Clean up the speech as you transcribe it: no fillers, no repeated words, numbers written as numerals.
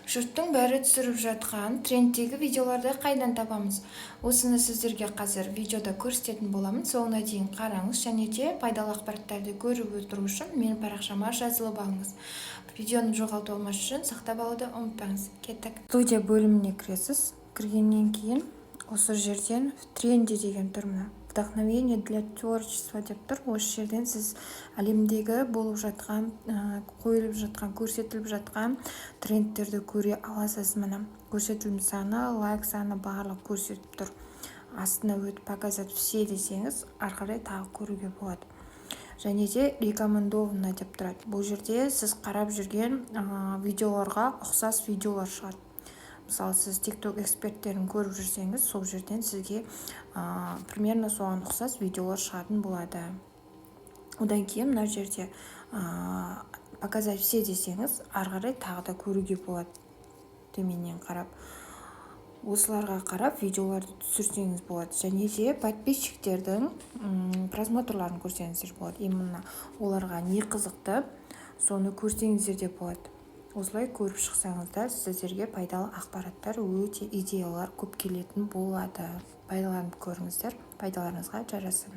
Жұрттың бәрі түсіріп жатқан трендтегі видеоларды қайдан табамыз? Осыны сіздерге қазір видеода көрсететін боламын. Соңына дейін қараңыз және де пайдалы ақпараттарды көріп отыру үшін менің парақшама жазылып алыңыз. Видеоны жоғалтып алмас үшін сақтап алуды ұмытпаңыз. Кеттік. Студия бөліміне кіресіз. Кіргеннен кейін осы жерден в тренде деген тұр мына. Вдохновение для творчества деп тұр. Осы жерден сіз әлемдегі болып жатқан, қойылып жатқан, көрсетіліп жатқан трендтерді көре аласыз. Міне көрсетілім саны, лайк саны барлық көрсетіп тұр. Астына өтіп показать все десеңіз, ары қарай тағы көруге болады. Және де рекомендовано деп тұрады. Бұл жерде сіз қарап жүрген видеоларға ұқсас видеолар шығады. Мысалы, сіз TikTok эксперттерін көріп жүрсеңіз, сол жерден сізге примерно соған ұқсас видеолар шығатын болады. Одан кейін мына жерде показать все десеңіз, ары қарай тағы да көруге болады. Төменнен қарап. Осыларға қарап видеоларды түсірсеңіз болады. Және де подписчиктердің просмотрларын көрсеңіздер болады. Именно оларға не қызықты, соны көрсеңіздер де болады. Осылай көріп шықсаңыздар, сіздерге пайдалы ақпараттар, өте идеялар көп келетін болады. Пайдаланып көріңіздер, пайдаларыңызға жарасын.